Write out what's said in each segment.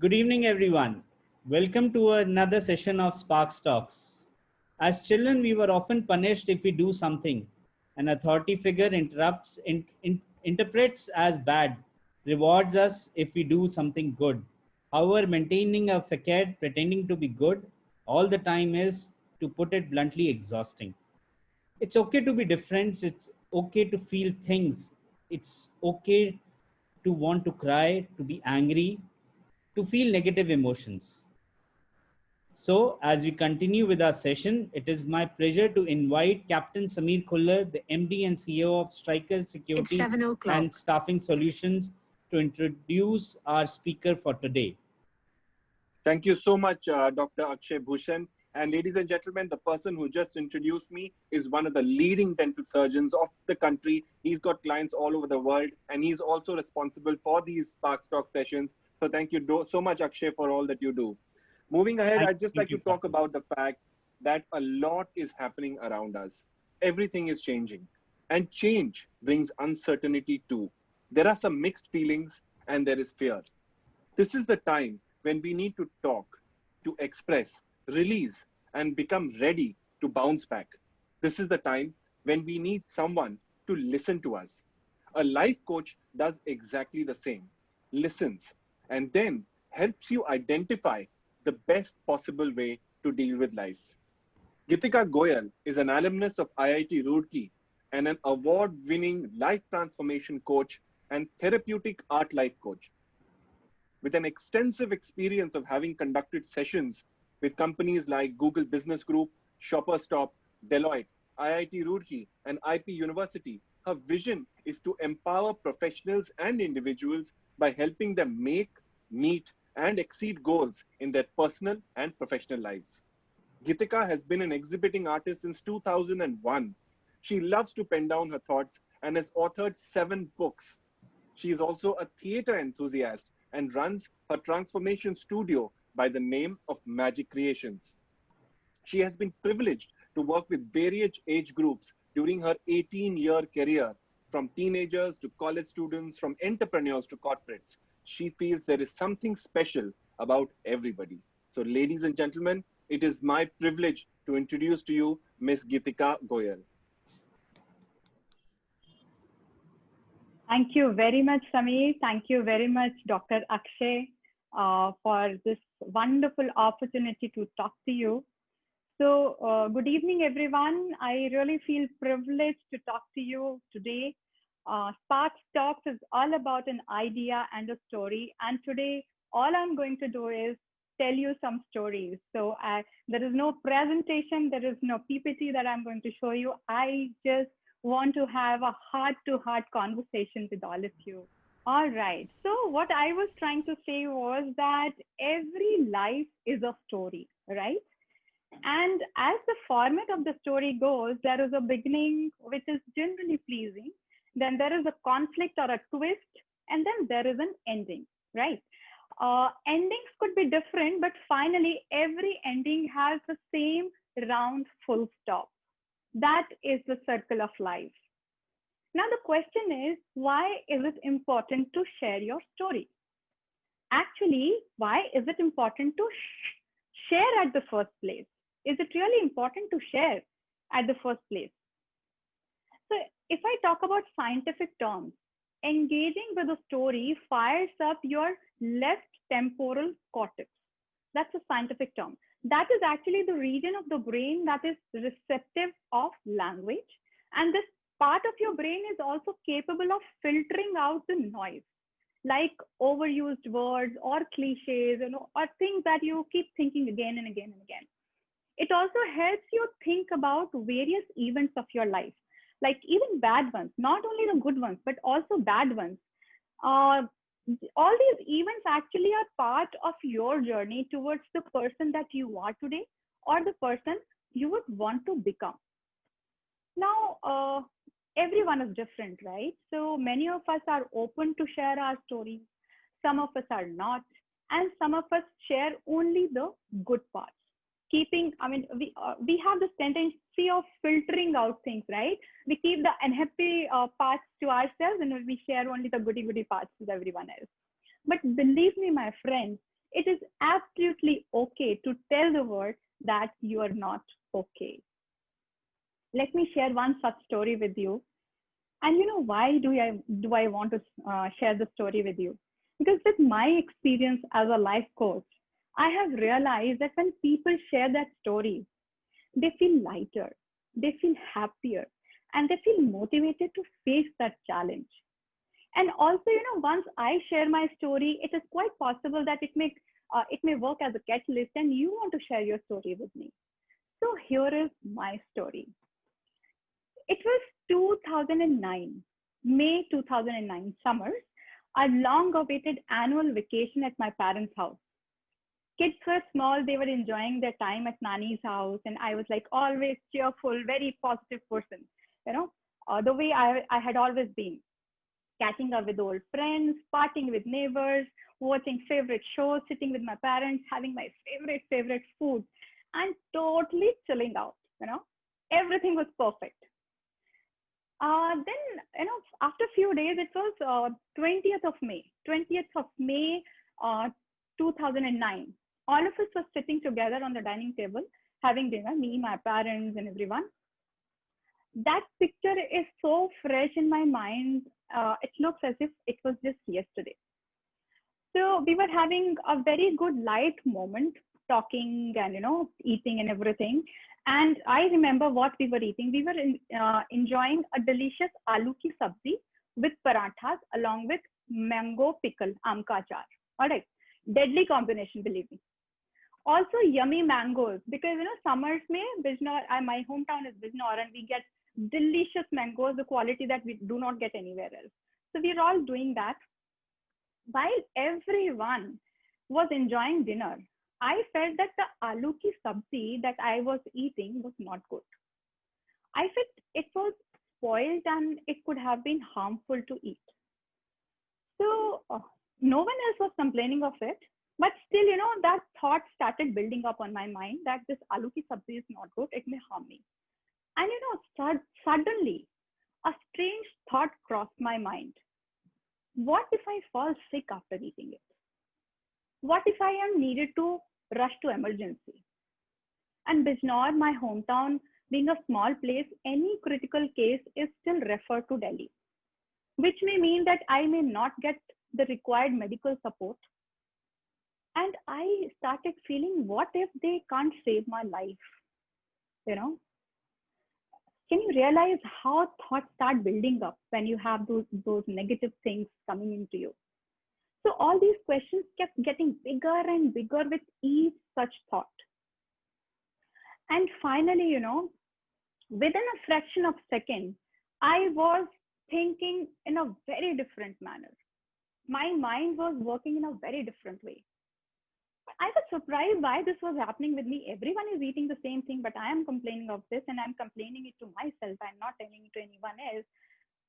Good evening, everyone. Welcome to another session of Sparks Talks. As children, we were often punished if we do something. An authority figure interprets as bad, rewards us if we do something good. However, maintaining a facade, pretending to be good all the time is, to put it bluntly, exhausting. It's okay to be different. It's okay to feel things. It's okay to want to cry, to be angry, to feel negative emotions. So, as we continue with our session, it is my pleasure to invite Captain Samir Khullar, the MD and CEO of Striker It's Security 7 o'clock. and Staffing Solutions, to introduce our speaker for today. Thank you so much, Dr. Akshay Bhushan. And ladies and gentlemen, the person who just introduced me is one of the leading dental surgeons of the country. He's got clients all over the world, and he's also responsible for these Spark Talk sessions. So thank you so much, Akshay, for all that you do. Moving ahead, I'd just Thank like you, to talk Captain. about the fact that a lot is happening around us. Everything is changing, and change brings uncertainty too. There are some mixed feelings, and there is fear. This is the time when we need to talk, to express, release, and become ready to bounce back. This is the time when we need someone to listen to us. A life coach does exactly the same, listens, and then helps you identify the best possible way to deal with life. Gitika Goyal is an alumnus of IIT Roorkee and an award winning life transformation coach and therapeutic art life coach. With an extensive experience of having conducted sessions with companies like Google Business Group, Shoppers Stop, Deloitte, IIT Roorkee, and IP University, her vision is to empower professionals and individuals by helping them make, meet, and exceed goals in their personal and professional lives. Gitika has been an exhibiting artist since 2001. She loves to pen down her thoughts and has authored 7 books. She is also a theater enthusiast and runs her transformation studio by the name of Magic Creations. She has been privileged to work with various age groups during her 18-year career, from teenagers to college students, from entrepreneurs to corporates. She feels there is something special about everybody. So, ladies and gentlemen, it is my privilege to introduce to you Miss Gitika Goyal. Thank you very much, Samir. Thank you very much, Dr. Akshay, for this wonderful opportunity to talk to you. So, good evening, everyone. I really feel privileged to talk to you today. Sparks Talks is all about an idea and a story. And today, all I'm going to do is tell you some stories. So, there is no presentation, there is no PPT that I'm going to show you. I just want to have a heart-to-heart conversation with all of you. All right. So what I was trying to say was that every life is a story, right? And as the format of the story goes, there is a beginning which is generally pleasing. Then there is a conflict or a twist, and then there is an ending, right? Endings could be different, but finally every ending has the same round full stop. That is the circle of life. Now, the question is, why is it important to share your story? Actually, why is it important to share at the first place? Is it really important to share at the first place? So, if I talk about scientific terms, engaging with a story fires up your left temporal cortex. That's a scientific term. That is actually the region of the brain that is receptive of language. And this part of your brain is also capable of filtering out the noise, like overused words or cliches, or things that you keep thinking again and again and again. It also helps you think about various events of your life, like even bad ones, not only the good ones, but also bad ones. All these events actually are part of your journey towards the person that you are today or the person you would want to become. Now, everyone is different, right? So many of us are open to share our stories. Some of us are not. And some of us share only the good parts. We have this tendency of filtering out things, right? We keep the unhappy parts to ourselves and we share only the goody parts with everyone else. But believe me, my friends, It is absolutely okay to tell the world that you are not okay. Let me share one such story with you. And you know why do I want to share the story with you? Because with my experience as a life coach, I have realized that when people share that story, they feel lighter, they feel happier, and they feel motivated to face that challenge. And also, once I share my story, it is quite possible that it may work as a catalyst, and you want to share your story with me. So here is my story. It was 2009, May 2009 summers, a long awaited annual vacation at my parents' house. Kids were small, they were enjoying their time at Nani's house, and I was like always cheerful, very positive person, you know, the way I had always been, catching up with old friends, partying with neighbors, watching favorite shows, sitting with my parents, having my favorite food, and totally chilling out, everything was perfect. Then, after a few days, it was 20th of May, uh, 2009. All of us were sitting together on the dining table, having dinner, me, my parents, and everyone. That picture is so fresh in my mind. It looks as if it was just yesterday. So we were having a very good light moment, talking and, eating and everything. And I remember what we were eating. We were enjoying a delicious aloo ki sabzi with parathas along with mango pickle, aam ka achar. All right. Deadly combination, believe me. Also yummy mangoes, because, summers mein Bijnor, my hometown is Bijnor, and we get delicious mangoes, the quality that we do not get anywhere else. So we're all doing that. While everyone was enjoying dinner, I felt that the aloo ki sabzi that I was eating was not good. I felt it was spoiled and it could have been harmful to eat. So no one else was complaining of it, but still, that thought started building up on my mind that this aloo ki sabzi is not good, it may harm me. And suddenly a strange thought crossed my mind. What if I fall sick after eating it? What if I am needed to rush to emergency? And Bijnor, my hometown, being a small place, any critical case is still referred to Delhi, which may mean that I may not get the required medical support. And I started feeling, what if they can't save my life? Can you realize how thoughts start building up when you have those negative things coming into you? So all these questions kept getting bigger and bigger with each such thought. And finally, within a fraction of a second, I was thinking in a very different manner. My mind was working in a very different way. I was surprised why this was happening with me. Everyone is eating the same thing, but I am complaining of this and I'm complaining it to myself. I'm not telling it to anyone else.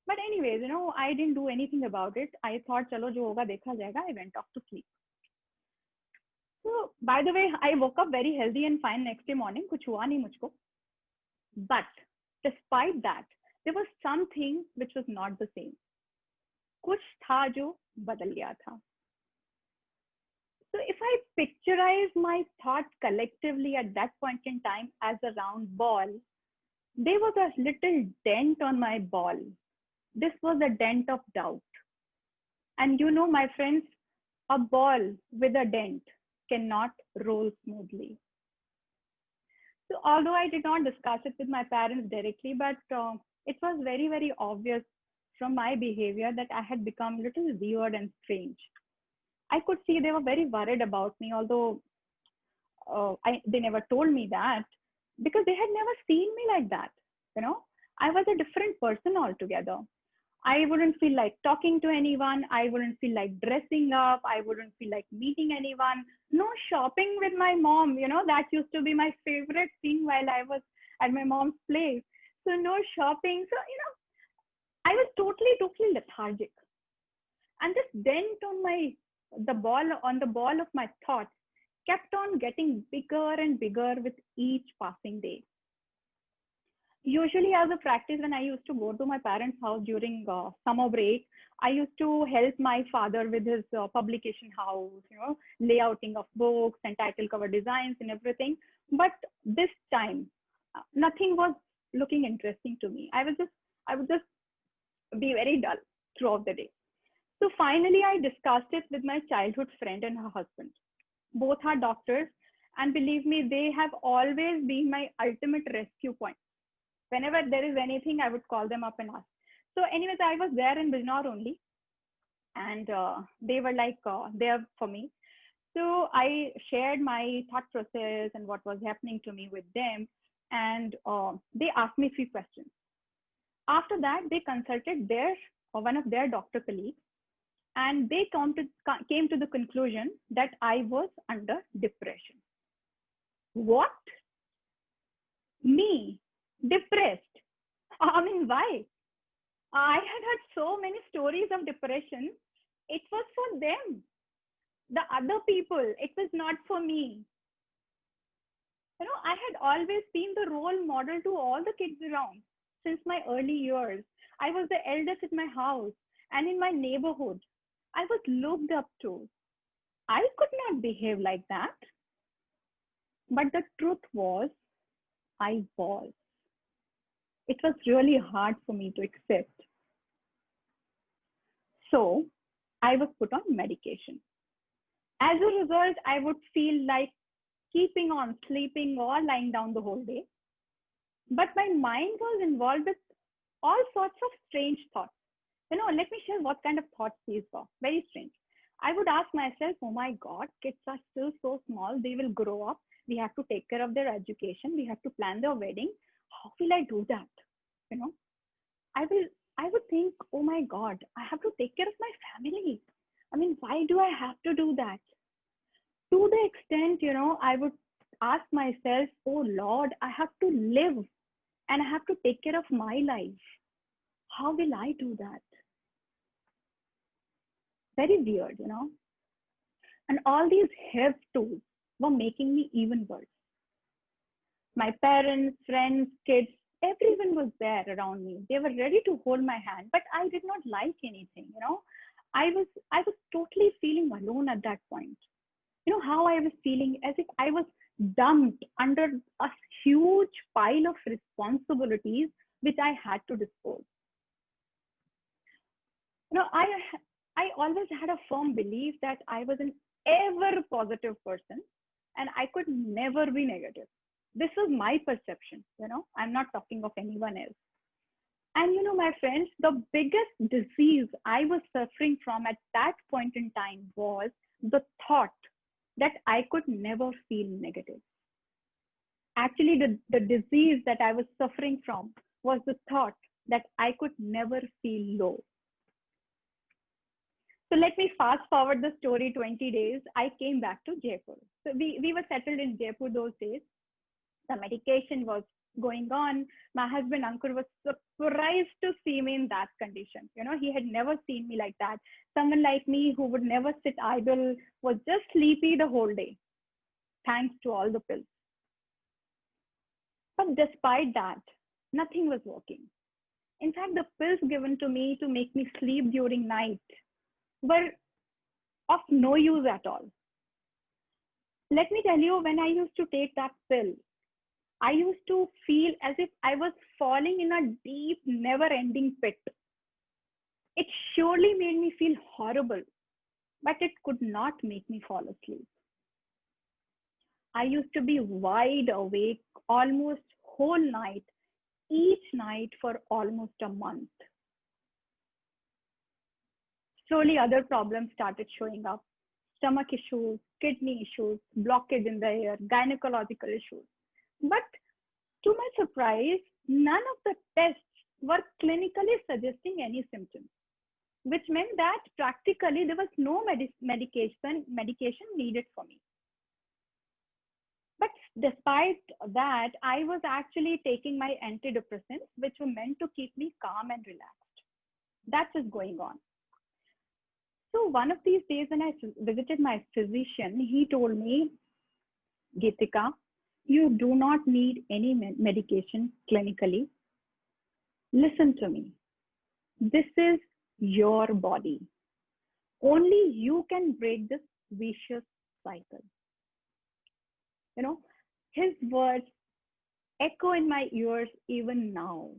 But anyways, I didn't do anything about it. I thought, chalo jo hoga dekha jayega. I went off to sleep. So, by the way, I woke up very healthy and fine next day morning. Kuch hua nahi mujhko. But despite that, there was something which was not the same. Kuch tha jo badal gaya tha. So if I picturize my thought collectively at that point in time as a round ball, there was a little dent on my ball. This was a dent of doubt. And my friends, a ball with a dent cannot roll smoothly. So although I did not discuss it with my parents directly, but it was very, very obvious from my behavior that I had become a little weird and strange. I could see they were very worried about me, although they never told me that, because they had never seen me like that. I was a different person altogether. I wouldn't feel like talking to anyone. I wouldn't feel like dressing up. I wouldn't feel like meeting anyone. No shopping with my mom. That used to be my favorite thing while I was at my mom's place. So no shopping. So, I was totally lethargic. And this dent on the ball of my thoughts kept on getting bigger and bigger with each passing day. usually as a practice, when I used to go to my parents' house during summer break, I used to help my father with his publication house, layouting of books and title cover designs and everything. But this time, nothing was looking interesting to me. I would just be very dull throughout the day. So finally, I discussed it with my childhood friend and her husband. Both are doctors, and believe me, they have always been my ultimate rescue point. Whenever there is anything, I would call them up and ask. So, anyways, I was there in Bijnor only, and they were like there for me. So I shared my thought process and what was happening to me with them, and they asked me 3 questions. After that, they consulted their one of their doctor colleagues, and they came to the conclusion that I was under depression. What? Me? Depressed? I mean, why? I had heard so many stories of depression. It was for them, the other people. It was not for me. I had always been the role model to all the kids around since my early years. I was the eldest in my house and in my neighborhood. I was looked up to. I could not behave like that. But the truth was, I was. It was really hard for me to accept. So I was put on medication. As a result, I would feel like keeping on sleeping or lying down the whole day. But my mind was involved with all sorts of strange thoughts. Let me share what kind of thoughts these were. Very strange. I would ask myself, oh my God, kids are still so small. They will grow up. We have to take care of their education. We have to plan their wedding. How will I do that? I would think, oh my God, I have to take care of my family. I mean, why do I have to do that? To the extent, I would ask myself, oh Lord, I have to live and I have to take care of my life. How will I do that? Very weird, And all these have tools were making me even worse. My parents, friends, kids, everyone was there around me. They were ready to hold my hand, but I did not like anything, I was totally feeling alone at that point. How I was feeling, as if I was dumped under a huge pile of responsibilities which I had to dispose. I always had a firm belief that I was an ever positive person and I could never be negative. This was my perception, I'm not talking of anyone else. And my friends, the biggest disease I was suffering from at that point in time was the thought that I could never feel negative. Actually, the disease that I was suffering from was the thought that I could never feel low. So let me fast forward the story 20 days. I came back to Jaipur. So we were settled in Jaipur those days. The medication was going on. My husband, Ankur, was surprised to see me in that condition. He had never seen me like that. Someone like me who would never sit idle, was just sleepy the whole day, thanks to all the pills. But despite that, nothing was working. In fact, the pills given to me to make me sleep during night were of no use at all. Let me tell you, when I used to take that pill, I used to feel as if I was falling in a deep, never-ending pit. It surely made me feel horrible, but it could not make me fall asleep. I used to be wide awake almost whole night, each night for almost a month. Slowly, other problems started showing up. Stomach issues, kidney issues, blockage in the air, gynecological issues. But to my surprise, none of the tests were clinically suggesting any symptoms, which meant that practically there was no medication needed for me. But despite that, I was actually taking my antidepressants, which were meant to keep me calm and relaxed. That was going on. So one of these days when I visited my physician, he told me, Geetika, You do not need any medication clinically. Listen to me. This is your body. Only you can break this vicious cycle. You know, his words echo in my ears even now.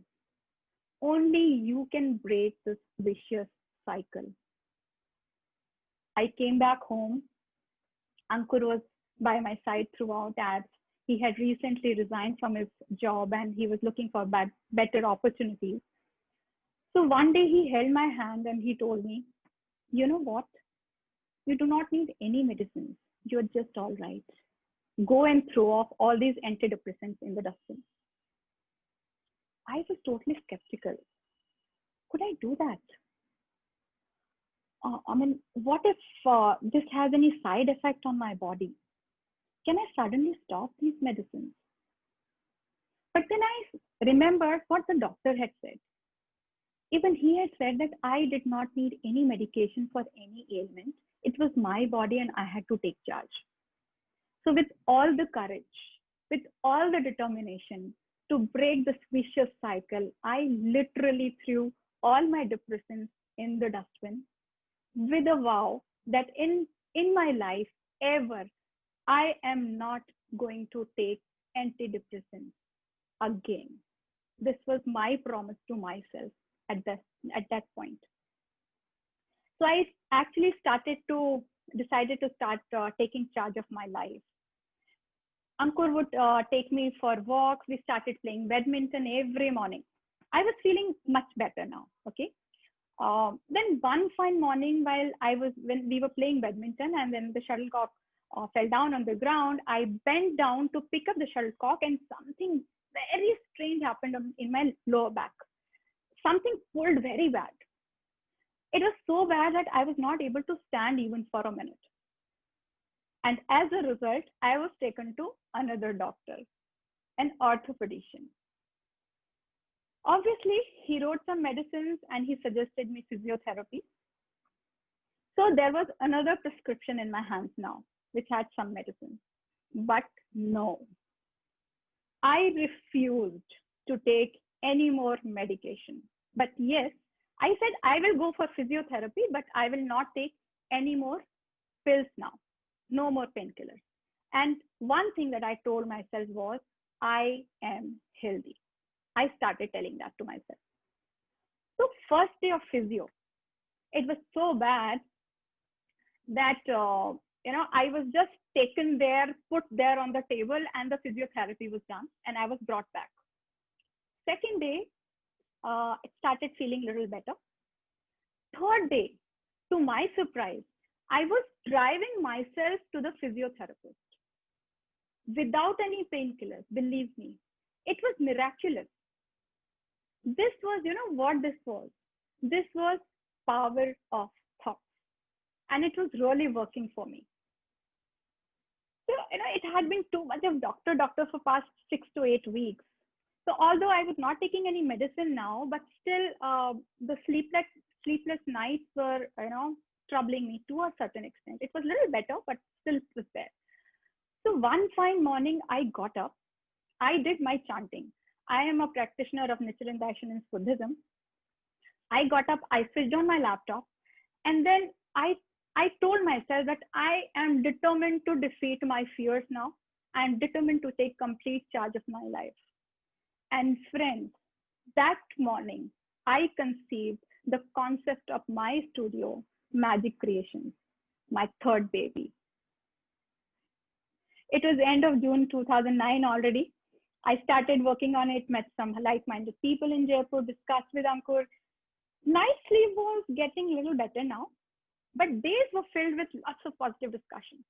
Only you can break this vicious cycle. I came back home. Ankur was by my side throughout, as he had recently resigned from his job and he was looking for better opportunities. So one day he held my hand and he told me, you know what? You do not need any medicines. You're just all right. Go and throw off all these antidepressants in the dustbin. I was totally skeptical. Could I do that? What if this has any side effect on my body? Can I suddenly stop these medicines? But then I remembered what the doctor had said. Even he had said that I did not need any medication for any ailment. It was my body and I had to take charge. So with all the courage, with all the determination to break this vicious cycle, I literally threw all my depressants in the dustbin with a vow that in my life ever, I am not going to take antidepressants again. This was my promise to myself at that point. So I actually decided to start taking charge of my life. Ankur would take me for walks. We started playing badminton every morning. I was feeling much better now. Okay. Then one fine morning, when we were playing badminton, and then the shuttlecock fell down on the ground, I bent down to pick up the shuttlecock, and something very strange happened in my lower back. Something pulled very bad. It was so bad that I was not able to stand even for a minute. And as a result, I was taken to another doctor, an orthopedician. Obviously, he wrote some medicines and he suggested me physiotherapy. So there was another prescription in my hands now, which had some medicine. But no, I refused to take any more medication. But yes, I said I will go for physiotherapy, but I will not take any more pills now. No more painkillers. And one thing that I told myself was, I am healthy. I started telling that to myself. So first day of physio, it was so bad that, I was just taken there, put there on the table, and the physiotherapy was done, and I was brought back. Second day, it started feeling a little better. Third day, to my surprise, I was driving myself to the physiotherapist without any painkillers. Believe me, it was miraculous. This was, what this was? This was power of thought. And it was really working for me. So, it had been too much of doctor for past 6 to 8 weeks. So although I was not taking any medicine now, but still the sleepless nights were, troubling me to a certain extent. It was a little better, but still was there. So one fine morning, I got up. I did my chanting. I am a practitioner of Nichiren Daishonin Buddhism. I got up, I switched on my laptop, and then I told myself that I am determined to defeat my fears now. I am determined to take complete charge of my life. And friends, that morning, I conceived the concept of my studio, Magic Creations, my third baby. It was the end of June 2009 already. I started working on it, met some like-minded people in Jaipur, discussed with Ankur. Night sleep was getting a little better now, but days were filled with lots of positive discussions.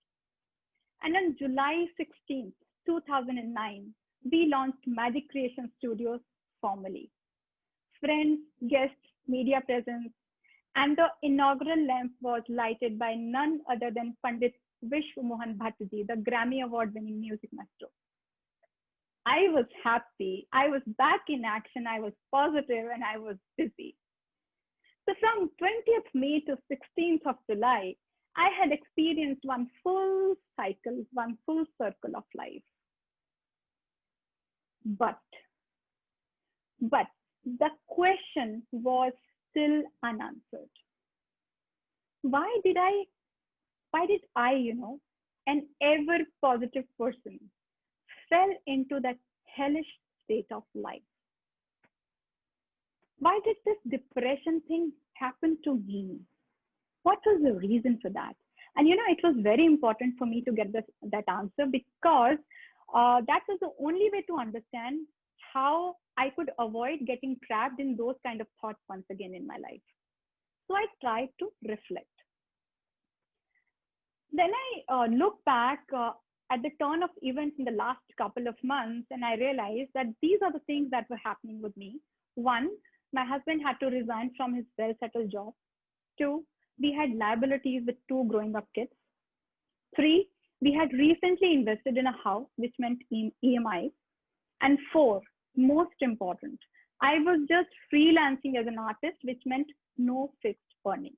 And on July 16th, 2009, we launched Magic Creation Studios formally. Friends, guests, media presence, and the inaugural lamp was lighted by none other than Pandit Vishwa Mohan Bhattji, the Grammy Award-winning music maestro. I was happy. I was back in action. I was positive, and I was busy. So from 20th May to 16th of July, I had experienced one full cycle, one full circle of life. But the question was still unanswered. Why did I, an ever positive person, fell into that hellish state of life? Why did this depression thing happen to me? What was the reason for that? And it was very important for me to get that answer, because that was the only way to understand how I could avoid getting trapped in those kind of thoughts once again in my life. So I tried to reflect. Then I look back at the turn of events in the last couple of months, and I realized that these are the things that were happening with me. One, my husband had to resign from his well-settled job. Two, we had liabilities with two growing up kids. Three, we had recently invested in a house, which meant EMI. And four, most important, I was just freelancing as an artist, which meant no fixed earning.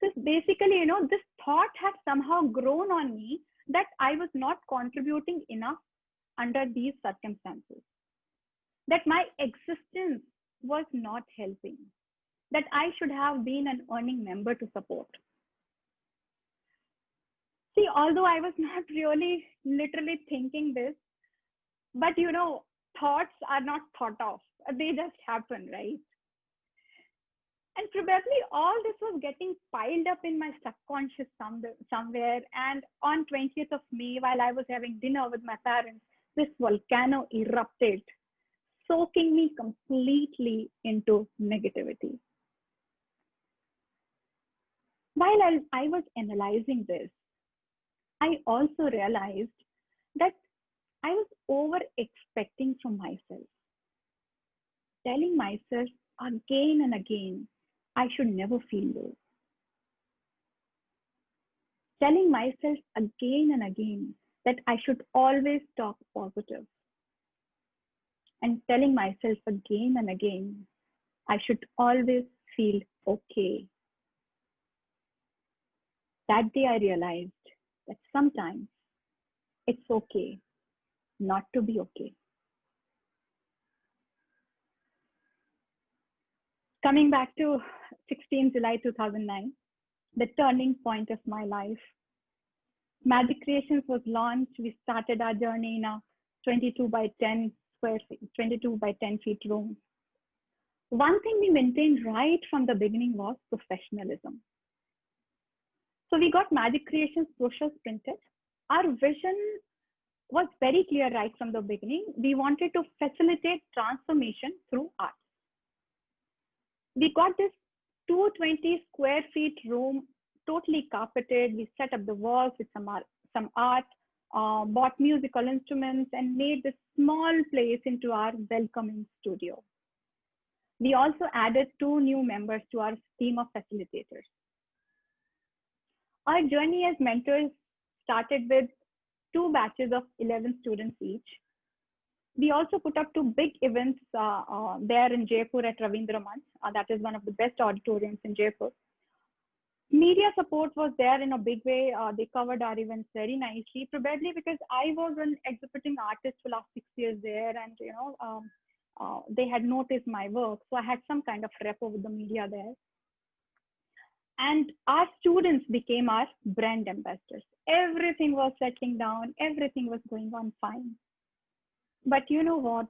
So basically, this thought had somehow grown on me that I was not contributing enough under these circumstances, that my existence was not helping, that I should have been an earning member to support. See, although I was not really literally thinking this, but thoughts are not thought of. They just happen, right? And probably all this was getting piled up in my subconscious somewhere. And on 20th of May, while I was having dinner with my parents, this volcano erupted, soaking me completely into negativity. While I was analyzing this, I also realized that I was over expecting from myself, telling myself again and again, I should never feel low. Telling myself again and again that I should always talk positive. And telling myself again and again, I should always feel okay. That day I realized that sometimes it's okay not to be okay. Coming back to 16 July 2009, the turning point of my life. Magic Creations was launched. We started our journey in a 22 by 10 feet room. One thing we maintained right from the beginning was professionalism. So we got Magic Creations brochures printed. Our vision was very clear right from the beginning. We wanted to facilitate transformation through art. We got this 220 square feet room, totally carpeted. We set up the walls with some art, bought musical instruments, and made this small place into our welcoming studio. We also added 2 new members to our team of facilitators. Our journey as mentors started with 2 batches of 11 students each. We also put up 2 big events there in Jaipur at Ravindra Manch. That is one of the best auditoriums in Jaipur. Media support was there in a big way. They covered our events very nicely, probably because I was an exhibiting artist for the last 6 years there, and they had noticed my work. So I had some kind of rapport with the media there. And our students became our brand ambassadors. Everything was settling down. Everything was going on fine. But you know what?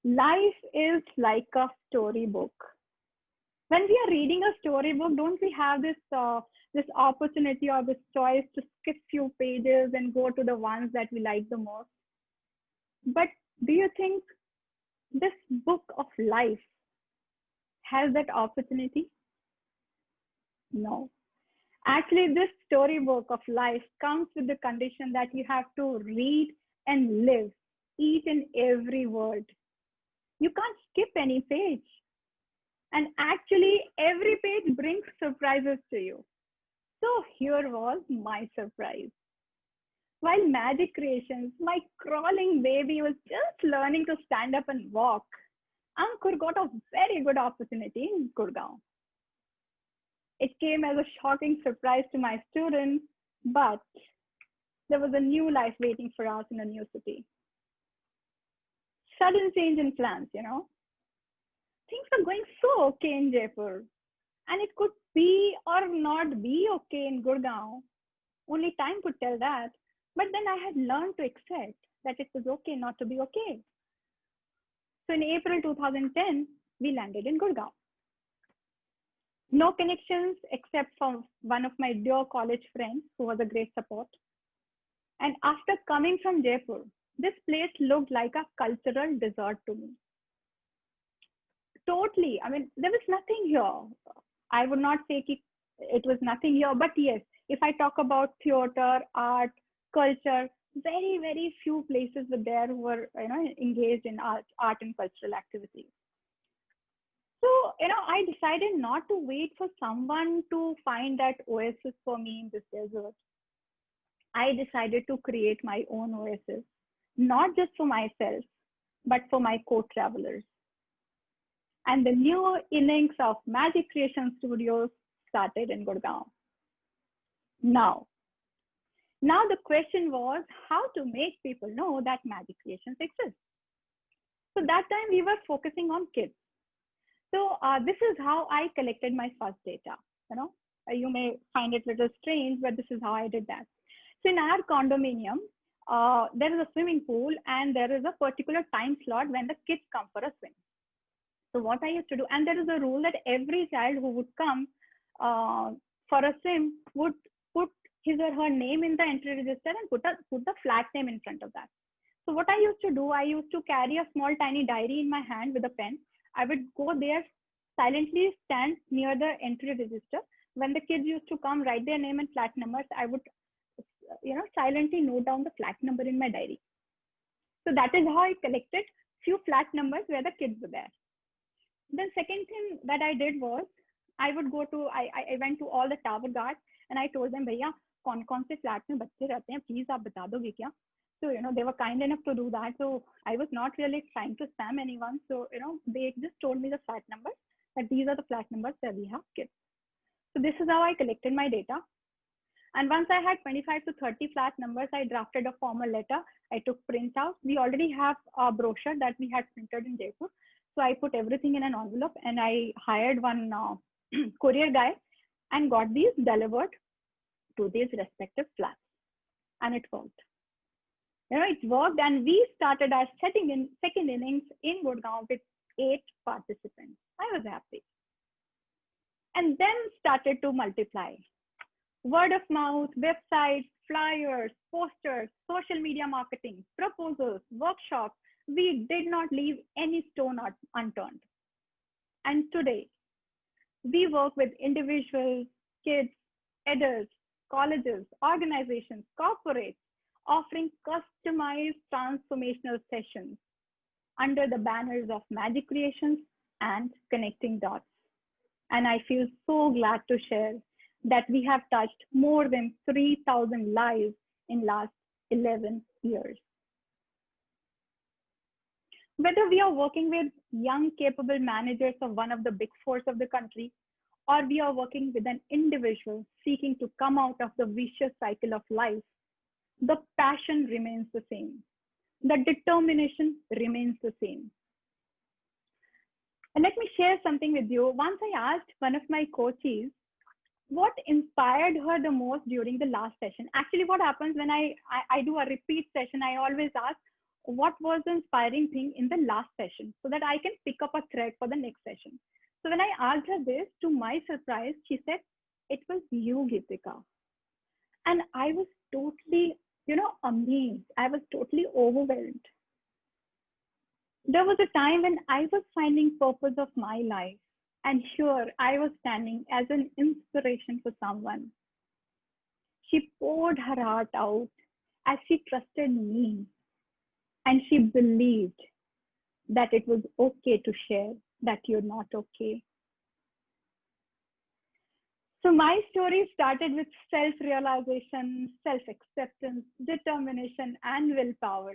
Life is like a storybook. When we are reading a storybook, don't we have this opportunity or this choice to skip few pages and go to the ones that we like the most? But do you think this book of life has that opportunity? No. Actually, this storybook of life comes with the condition that you have to read and live each and every word. You can't skip any page. And actually, every page brings surprises to you. So here was my surprise. While Magic Creations, my crawling baby was just learning to stand up and walk, Ankur got a very good opportunity in Gurgaon. It came as a shocking surprise to my students, but there was a new life waiting for us in a new city. sudden change in plans, Things are going so okay in Jaipur, and it could be or not be okay in Gurgaon. Only time could tell that. But then I had learned to accept that it was okay not to be okay. So in April 2010, we landed in Gurgaon. No connections except from one of my dear college friends who was a great support. And after coming from Jaipur, this place looked like a cultural desert to me. Totally. I mean, there was nothing here. I would not say it was nothing here, but yes, if I talk about theater, art, culture, very, very few places were there who were, engaged in art and cultural activities. So, I decided not to wait for someone to find that oasis for me in this desert. I decided to create my own oasis, not just for myself, but for my co-travelers. And the new innings of Magic Creation Studios started in Gurgaon. Now the question was how to make people know that Magic Creations exist. So that time we were focusing on kids. So this is how I collected my first data. You may find it a little strange, but this is how I did that. So in our condominium, there is a swimming pool and there is a particular time slot when the kids come for a swim. So what I used to do, and there is a rule that every child who would come for a swim would put his or her name in the entry register and put the flat name in front of that. So what I used to do, I used to carry a small tiny diary in my hand with a pen. I would go there, silently stand near the entry register. When the kids used to come, write their name and flat numbers, I would, silently note down the flat number in my diary. So that is how I collected few flat numbers where the kids were there. Then second thing that I did was I went to all the tower guards and I told them, भैया कौन से flat में बच्चे रहते हैं, please आप बता दोगे क्या? So they were kind enough to do that. So I was not really trying to spam anyone. So they just told me the flat numbers, that these are the flat numbers that we have kids. So this is how I collected my data. And once I had 25 to 30 flat numbers, I drafted a formal letter. I took printouts. We already have a brochure that we had printed in Jaipur. So I put everything in an envelope and I hired one courier guy and got these delivered to these respective flats. And it worked. It worked, and we started our second innings in Gurgaon with 8 participants. I was happy. And then started to multiply. Word of mouth, websites, flyers, posters, social media marketing, proposals, workshops. We did not leave any stone unturned. And today, we work with individuals, kids, adults, colleges, organizations, corporates, offering customized transformational sessions under the banners of Magic Creations and Connecting Dots. And I feel so glad to share that we have touched more than 3,000 lives in last 11 years. Whether we are working with young, capable managers of one of the big fours of the country, or we are working with an individual seeking to come out of the vicious cycle of life, the passion remains the same. The determination remains the same. And let me share something with you. Once I asked one of my coaches what inspired her the most during the last session. Actually, what happens when I do a repeat session, I always ask, what was the inspiring thing in the last session so that I can pick up a thread for the next session. So when I asked her this, to my surprise, she said, it was you, Geetika. And I was totally, amazed. I was totally overwhelmed. There was a time when I was finding purpose of my life. And here I was standing as an inspiration for someone. She poured her heart out as she trusted me. And she believed that it was okay to share that you're not okay. So my story started with self-realization, self-acceptance, determination, and willpower.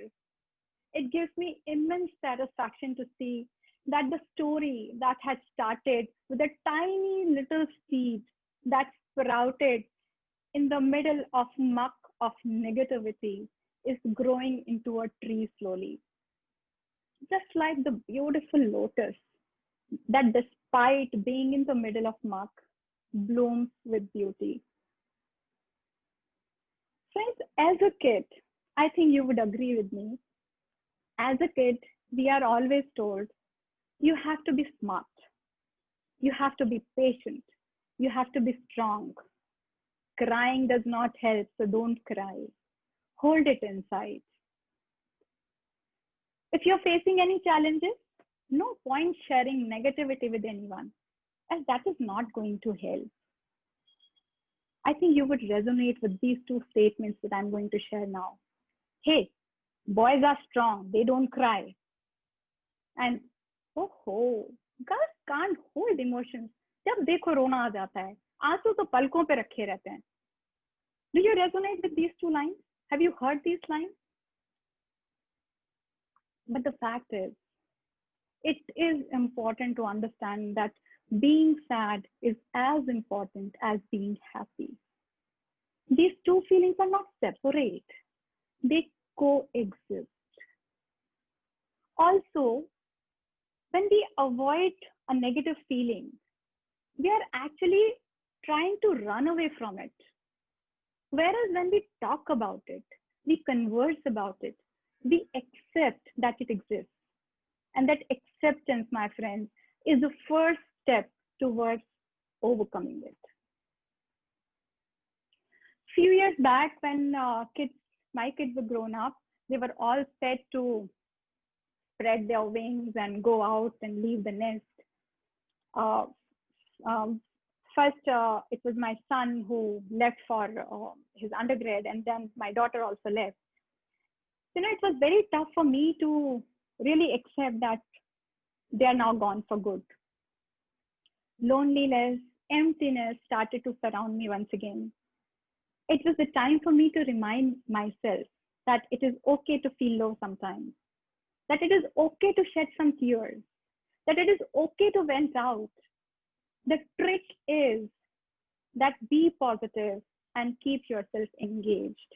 It gives me immense satisfaction to see that the story that had started with a tiny little seed that sprouted in the middle of muck of negativity is growing into a tree slowly. just like the beautiful lotus that, despite being in the middle of muck, blooms with beauty. Friends, as a kid, I think you would agree with me. As a kid, we are always told you have to be smart, you have to be patient, you have to be strong. Crying does not help, so don't cry. Hold it inside. If you're facing any challenges, no point sharing negativity with anyone, as that is not going to help. I think you would resonate with these two statements that I'm going to share now. Hey, boys are strong, they don't cry. And oh, girls can't hold emotions. जब देखो रोना आ जाता है, आंसू तो पलकों पे रखे रहते हैं. Do you resonate with these two lines? Have you heard these lines? But the fact is, it is important to understand that being sad is as important as being happy. These two feelings are not separate, they coexist. Also, when we avoid a negative feeling, we are actually trying to run away from it. Whereas when we talk about it, we converse about it, we accept that it exists. And that acceptance, my friends, is the first step towards overcoming it. Few years back, when my kids were grown up, they were all set to spread their wings and go out and leave the nest. Uh, First, it was my son who left for his undergrad, and then my daughter also left. It was very tough for me to really accept that they are now gone for good. Loneliness, emptiness started to surround me once again. It was the time for me to remind myself that it is okay to feel low sometimes, that it is okay to shed some tears, that it is okay to vent out. The trick is that be positive and keep yourself engaged.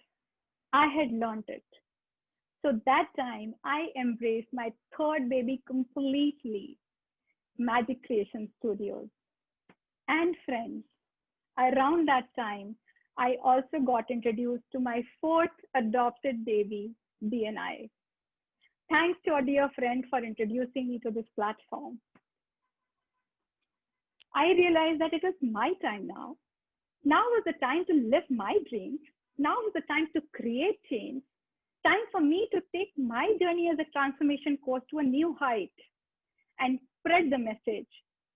I had learned it. So that time I embraced my third baby completely, Magic Creation Studios. And friends, around that time, I also got introduced to my fourth adopted baby, BNI. Thanks to a dear friend for introducing me to this platform. I realized that it was my time now. Now was the time to live my dreams. Now was the time to create change. Time for me to take my journey as a transformation course to a new height and spread the message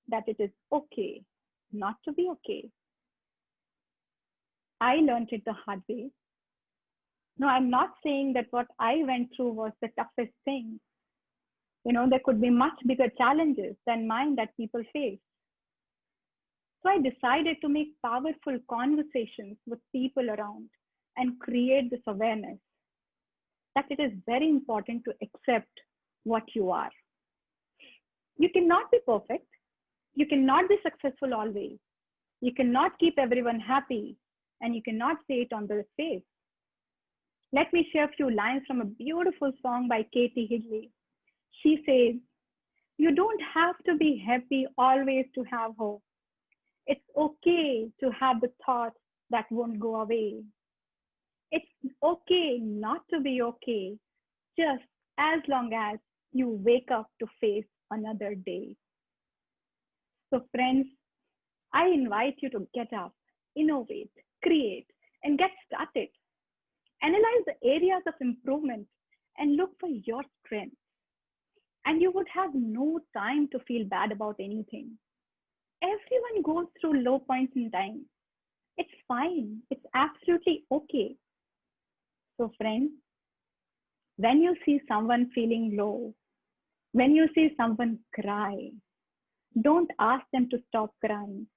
that it is okay not to be okay. I learned it the hard way. No, I'm not saying that what I went through was the toughest thing. There could be much bigger challenges than mine that people face. So I decided to make powerful conversations with people around and create this awareness that it is very important to accept what you are. You cannot be perfect. You cannot be successful always. You cannot keep everyone happy, and you cannot say it on their face. Let me share a few lines from a beautiful song by Katie Higley. She says, "You don't have to be happy always to have hope. It's okay to have the thoughts that won't go away. It's okay not to be okay, just as long as you wake up to face another day." So friends, I invite you to get up, innovate, create, and get started. Analyze the areas of improvement and look for your strengths. And you would have no time to feel bad about anything. Everyone goes through low points in time. It's fine. It's absolutely okay. So friends, when you see someone feeling low, when you see someone cry, don't ask them to stop crying.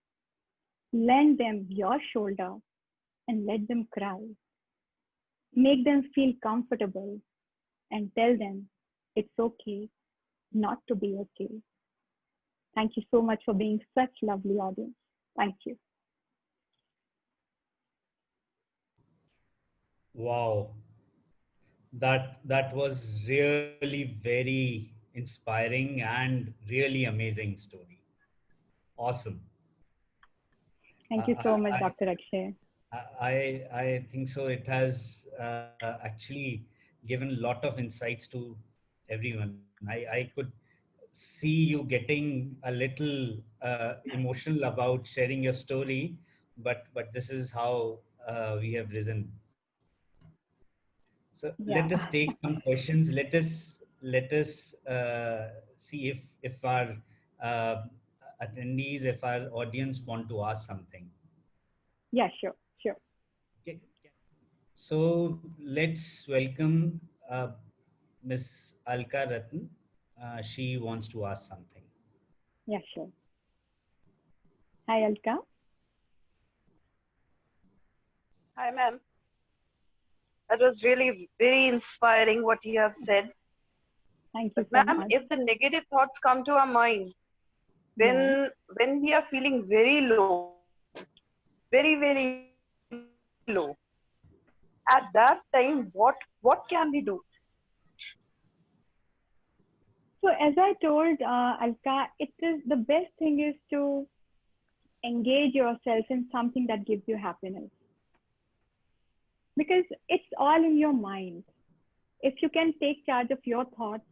Lend them your shoulder and let them cry. Make them feel comfortable and tell them it's okay not to be okay. Thank you so much for being such lovely audience. Thank you. Wow, that was really very inspiring and really amazing story. Awesome. Thank you so much, I, Dr. Akshay. I think so. It has actually given a lot of insights to everyone. I could see you getting a little emotional about sharing your story, but this is how we have risen. So let Yeah. us take some questions. Let us see if our uh, attendees, if our audience want to ask something. Yeah, sure, sure. Okay. So let's welcome Miss Alka Ratan. She wants to ask something. Yeah, sure. Hi, Alka. Hi, ma'am. That was really very inspiring what you have said. Thank you But so ma'am, much. if the negative thoughts come to our mind Yeah. when we are feeling very low, very low, at that time, what can we do? So as I told Alka, it is the best thing is to engage yourself in something that gives you happiness because it's all in your mind. If you can take charge of your thoughts,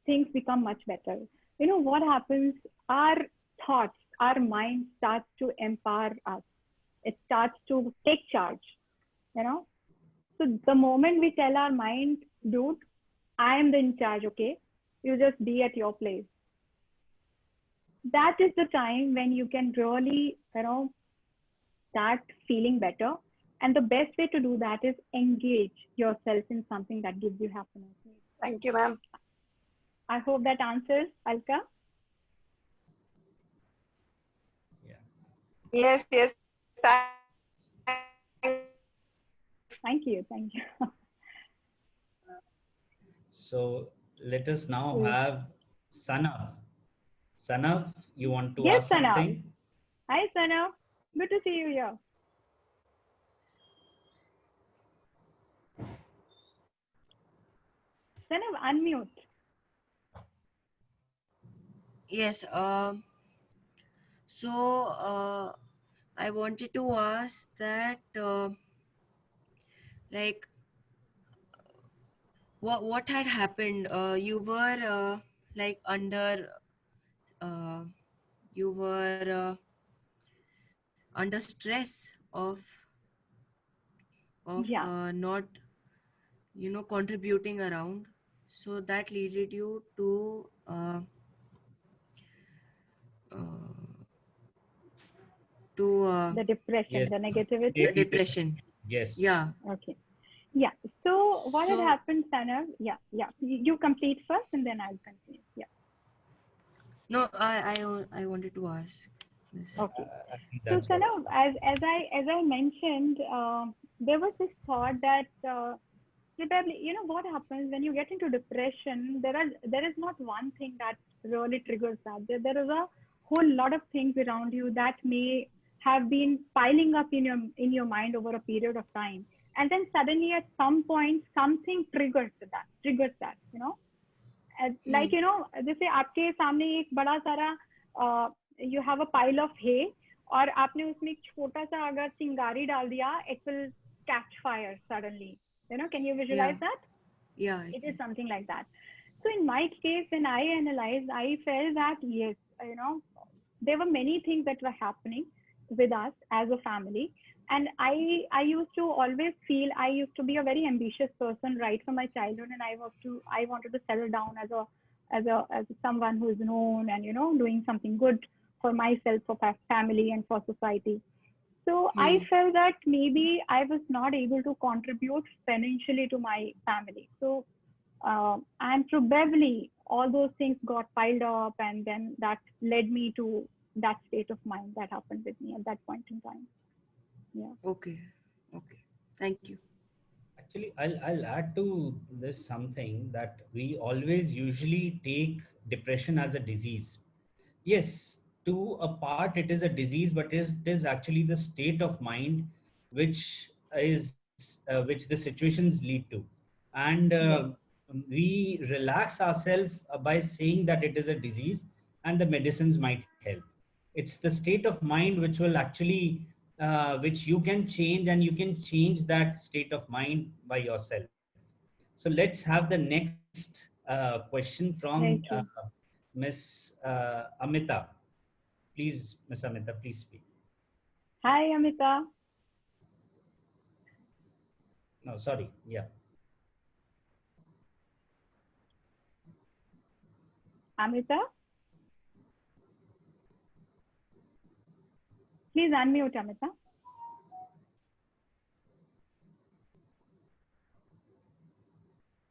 things become much better. You know what happens? Our thoughts, our mind starts to empower us. It starts to take charge, you know. So the moment we tell our mind, dude, I am the in charge, okay? You just be at your place. That is the time when you can really, start feeling better. And the best way to do that is engage yourself in something that gives you happiness. Thank you, ma'am. I hope that answers, Alka. Yeah. Yes. Thank you. Thank you. So let us now Cool. have Sanav. Sanav, you want to Yes, ask Sanav. something? Hi, Sanav. Good to see you here. Sanav, unmute. Yes. So I wanted to ask that, like, what had happened? You were like under, uh, you were under stress of Yeah. not, contributing around. So that leaded you uh, to The depression, Yes. the negativity. depression. Yes. Yeah. Okay. Yeah. So what had So happened, Sanav? Yeah. Yeah. You complete first and then I'll continue. Yeah. no, I wanted to ask this. Okay. I think So that's what. Sanav, as I mentioned, there was this thought that probably, you know what happens when you get into depression, there is not one thing that really triggers that. There is a whole lot of things around you that may have been piling up in your mind over a period of time, and then suddenly at some point something triggers that, you know. Like, Hmm. you know, जैसे आपके सामने एक बड़ा सारा you have a pile of hay और आपने उसमें एक छोटा सा अगर चिंगारी डाल दिया, it will catch fire suddenly. You know, can you Yeah. visualize that? Yeah, I It is can. something like that. So in my case, when I analyzed, I felt that yes, you know, there were many things that were happening with us as a family. And I used to always feel I used to be a very ambitious person right from my childhood, and I wanted to settle down as someone who is known and, you know, doing something good for myself, for family, and for society. So I Hmm. felt that maybe I was not able to contribute financially to my family. So and probably all those things got piled up, and then that led me to that state of mind that happened with me at that point in time. Yeah. Okay. Okay. Thank you. Actually, I'll add to this something that we always usually take depression as a disease. Yes, to a part it is a disease, but it is actually the state of mind which is which the situations lead to. And Yes. we relax ourselves by saying that it is a disease and the medicines might help. It's the state of mind which will actually, which you can change, and you can change that state of mind by yourself. So let's have the next question from Very true. Miss Amita. Please, Miss Amita, please speak. Hi, Amita. No, sorry. Yeah. Amita, please unmute, Amita.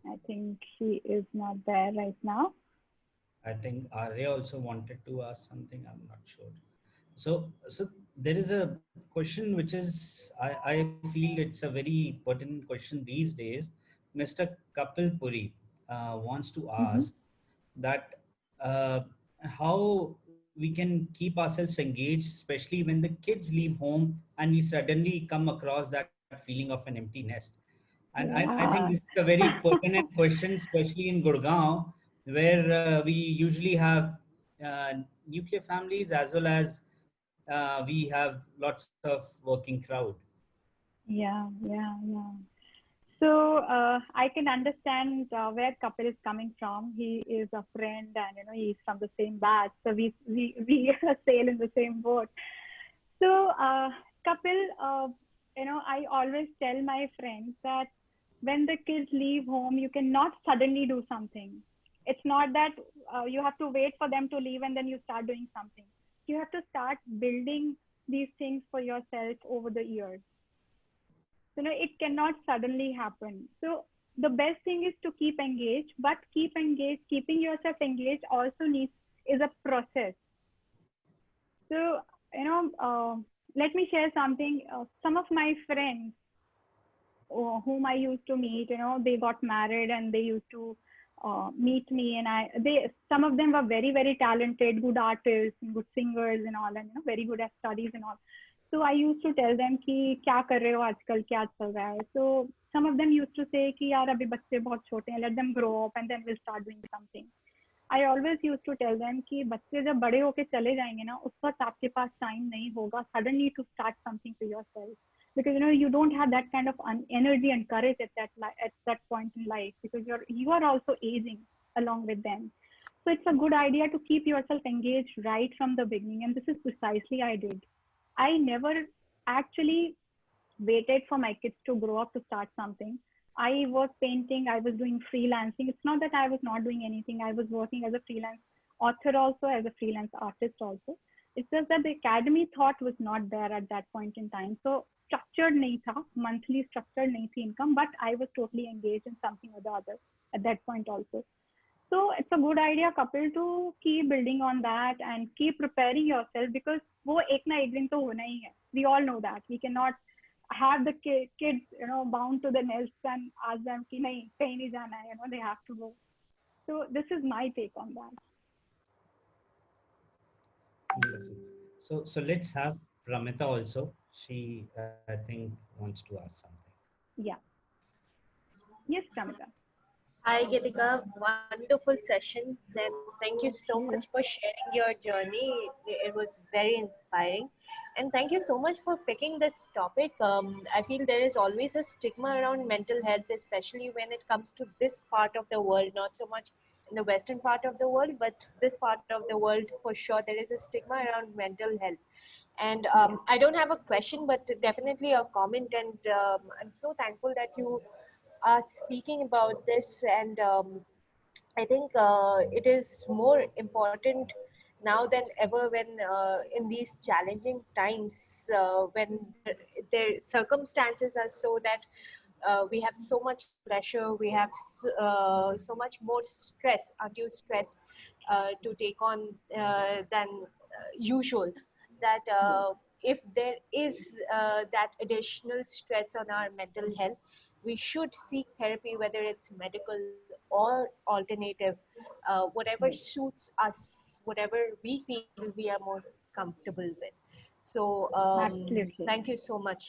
I think she is not there right now. I think Arya also wanted to ask something. I'm not sure. So there is a question which is, I feel it's a very pertinent question these days. Mr. Kapil Puri wants to Mm-hmm. ask that how we can keep ourselves engaged, especially when the kids leave home and we suddenly come across that feeling of an empty nest. And I think this Yeah. is a very pertinent question, especially in Gurgaon, where we usually have uh, nuclear families, as well as we have lots of working crowd. Yeah. So I can understand where Kapil is coming from. He is a friend, and he's from the same batch, so we sail in the same boat. So Kapil, I always tell my friends that when the kids leave home, you cannot suddenly do something. It's not that you have to wait for them to leave and then you start doing something. You have to start building these things for yourself over the years. It cannot suddenly happen. So the best thing is to keep engaged, but keeping yourself engaged also needs is a process. So let me share something. Some of my friends whom I used to meet, they got married and they used to meet me, and some of them were very, very talented, good artists, and good singers and all, and very good at studies and all. So I used to tell them कि क्या कर रहे हो आजकल, क्या चल रहा है. So some of them used to say कि यार अभी बच्चे बहुत छोटे हैं, let them grow up and then we'll start doing something. I always used to tell them कि बच्चे जब बड़े होके चले जाएंगे ना, उस वक्त आपके पास टाइम नहीं होगा suddenly to start something for yourself, because you don't have that kind of energy and courage at that point in life, because you are also aging along with them. So it's a good idea to keep yourself engaged right from the beginning, and this is precisely I did. I never actually waited for my kids to grow up to start something. I was painting, I was doing freelancing. It's not that I was not doing anything. I was working as a freelance author also, as a freelance artist also. It's just that the academy thought was not there at that point in time. So structured nahi tha, monthly structured nahi thi income, but I was totally engaged in something or the other at that point also. So it's a good idea, couple, to keep building on that and keep preparing yourself, because वो एक ना एक दिन तो होना ही है. We all know that. We cannot have the kids, bound to the nests and ask them कि नहीं कहीं नहीं जाना है. They have to go. So this is my take on that. Wonderful. So let's have Ramita also. She, I think, wants to ask something. Yeah. Yes, Pramita. Hi, Geetika. Wonderful session. Then thank you so much for sharing your journey. It was very inspiring. And thank you so much for picking this topic. I feel there is always a stigma around mental health, especially when it comes to this part of the world, not so much in the Western part of the world, but this part of the world for sure. There is a stigma around mental health. And I don't have a question, but definitely a comment. And I'm so thankful that you are speaking about this, and I think it is more important now than ever when in these challenging times when the circumstances are so that we have so much pressure, we have so much more stress, undue stress to take on than usual, that if there is that additional stress on our mental health, we should seek therapy, whether it's medical or alternative, whatever suits us, whatever we feel we are more comfortable with. So Absolutely. thank you so much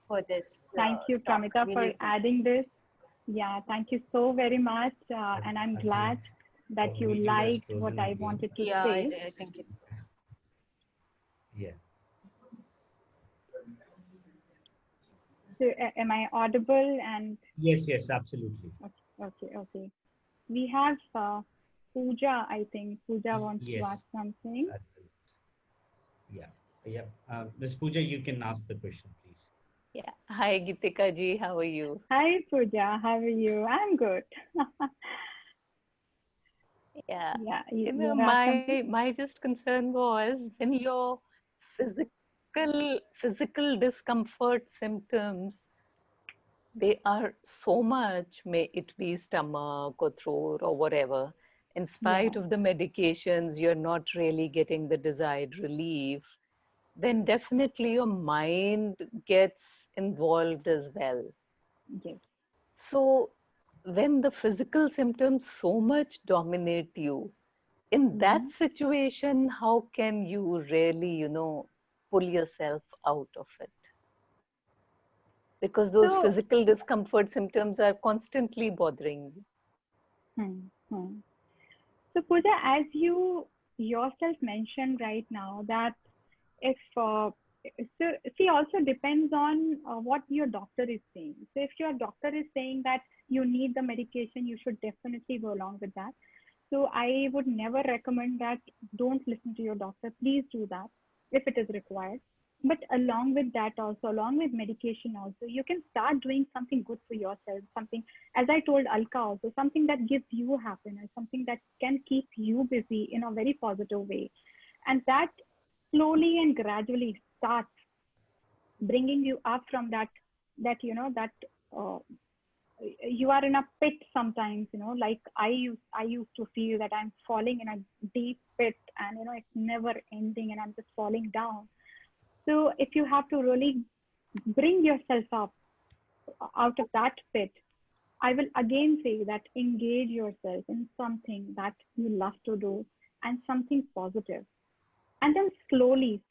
for this Thank you, talk. Pramita, for Really appreciate adding this. Yeah, thank you so very much. And I'm glad that you liked what I wanted to Yeah, say. I think it. Yeah. So, am I audible? And Yes, yes, absolutely. okay. We have Pooja, I think. Pooja wants to Yes. ask something. Yeah. Yeah. Ms. Pooja, you can ask the question, please. Yeah. Hi, Gitika ji. How are you? Hi, Pooja. How are you? I'm good. Yeah. Yeah, You you know, have something? my just concern was when your physical discomfort symptoms, they are so much, may it be stomach or throat or whatever. In Yeah, spite of the medications, you're not really getting the desired relief, then definitely your mind gets involved as well. yes. So when the physical symptoms so much dominate you, in that Hmm. situation, how can you really, pull yourself out of it? Because those So, physical discomfort symptoms are constantly bothering you. hmm. So, Pooja, as you yourself mentioned right now, that if so, see, also depends on what your doctor is saying. So, if your doctor is saying that you need the medication, you should definitely go along with that. So, I would never recommend that. Don't listen to your doctor. Please do that if it is required. But along with that, also along with medication, also you can start doing something good for yourself. Something, as I told Alka, also something that gives you happiness, something that can keep you busy in a very positive way, and that slowly and gradually starts bringing you up from that that uh, you are in a pit sometimes, like I used to feel that I'm falling in a deep pit, and it's never ending and I'm just falling down. So if you have to really bring yourself up out of that pit, I will again say that engage yourself in something that you love to do and something positive. And then slowly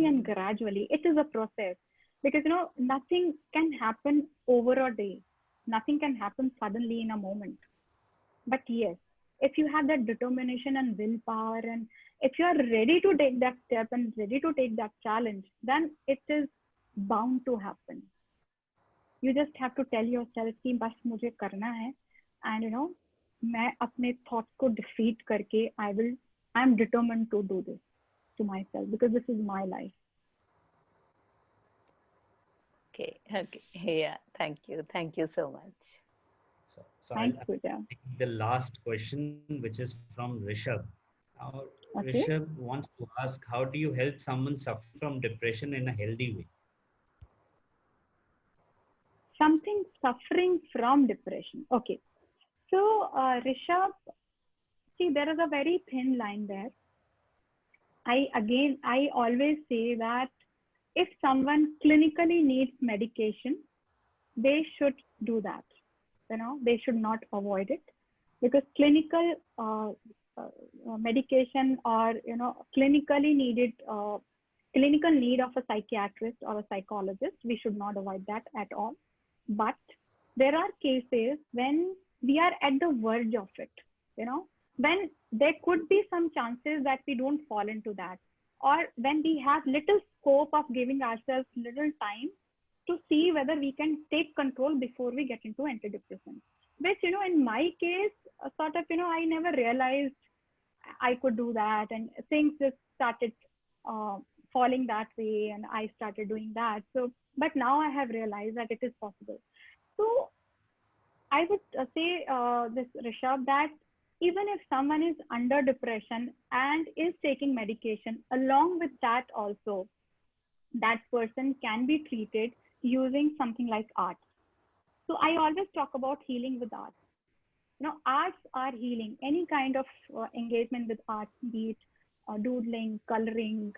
and gradually, it is a process, because nothing can happen over a day. Nothing can happen suddenly in a moment. But yes, if you have that determination and willpower, and if you are ready to take that step and ready to take that challenge, then it is bound to happen. You just have to tell yourself कि बस मुझे करना है, and मैं अपने thoughts को defeat करके I'm determined to do this to myself, because this is my life. Okay, okay. Yeah, thank you. Thank you so much. So Thanks, I'll Pooja. take the last question, which is from Rishabh. Now, Okay. Rishabh wants to ask, how do you help someone suffering from depression in a healthy way? Something suffering from depression. Okay. So, Rishabh, see, there is a very thin line there. I always say that if someone clinically needs medication, they should do that. They should not avoid it, because clinical medication, or clinically needed clinical need of a psychiatrist or a psychologist, we should not avoid that at all. But there are cases when we are at the verge of it, when there could be some chances that we don't fall into that, or when we have little scope of giving ourselves little time to see whether we can take control before we get into antidepressants. Which, in my case, sort of, I never realized I could do that, and things just started uh, falling that way, and I started doing that. So, but now I have realized that it is possible. So I would say this, Rishabh, that even if someone is under depression and is taking medication, along with that also, that person can be treated using something like art. So I always talk about healing with art. Arts are healing. Any kind of engagement with art, be it doodling, coloring,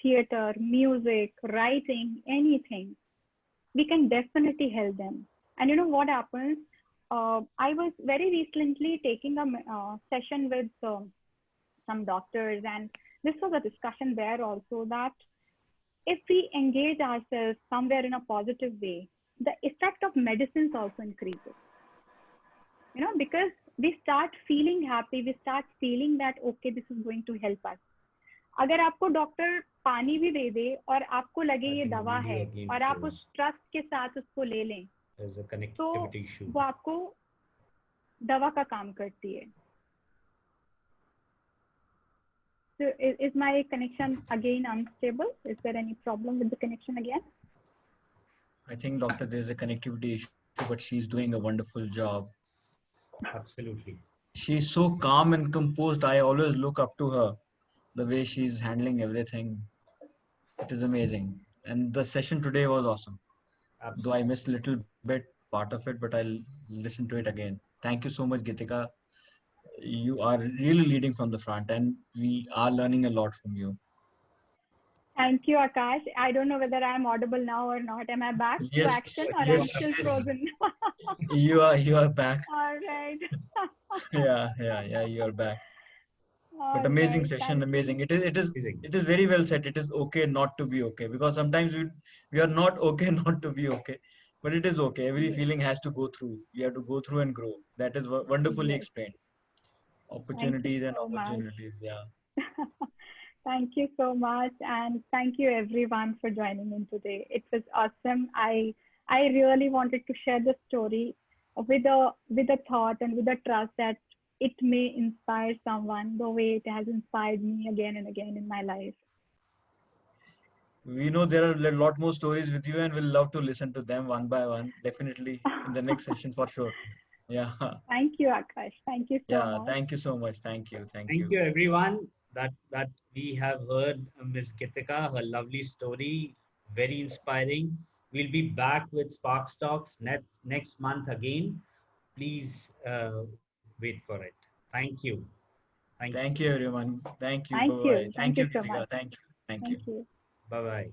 theater, music, writing, anything, we can definitely help them. And what happens? I was very recently taking a session with some doctors, and this was a discussion there also, that if we engage ourselves somewhere in a positive way, the effect of medicines also increases. You know, because we start feeling happy, we start feeling that okay, this is going to help us. अगर आपको doctor पानी भी दे दे और आपको लगे I ये think the दवा video है again और आप उस froze. ट्रस्ट के साथ उसको ले लें, There's a तो connectivity issue. वो आपको दवा का काम करती है. So is my connection again unstable? Is there any problem with the connection again? I think, doctor, there's a connectivity issue, but she's doing a wonderful job. Absolutely. She's so calm and composed. I always look up to her, the way she's handling everything. It is amazing. And the session today was awesome. Though I Absolutely. missed a little bit part of it, but I'll listen to it again. Thank you so much, Gitika. You are really leading from the front, and we are learning a lot from you. Thank you, Akash. I don't know whether I'm audible now or not. Am I back to Yes, action or I'm yes, still frozen? you are back. All right. Yeah, you are back. But All amazing right. session, Thank you. amazing. Amazing. It is very well said. It is okay not to be okay, because sometimes we are not okay not to be okay, but it is okay. Every Yes. feeling has to go through. We have to go through and grow. That is wonderfully Yes. explained. Thank you Opportunities and so much. opportunities. Yeah. Thank you so much, and thank you everyone for joining in today. It was awesome. I really wanted to share the story with a thought and with a trust that it may inspire someone the way it has inspired me again and again in my life. We know there are a lot more stories with you, and we'll love to listen to them one by one. Definitely in the next session for sure. Yeah. Thank you, Akash. Thank you so Yeah. much. Thank you so much. Thank you. Thank Thank you. you, everyone. That we have heard Ms. Gitika, her lovely story, very inspiring. We'll be back with Sparks Talks next month again. Please wait for it. Thank you. Thank you. Thank you, everyone. Thank you. Thank Bye bye. you. Thank Thank you, you so Gitika. much. Thank you. Thank you. Thank you. Bye bye.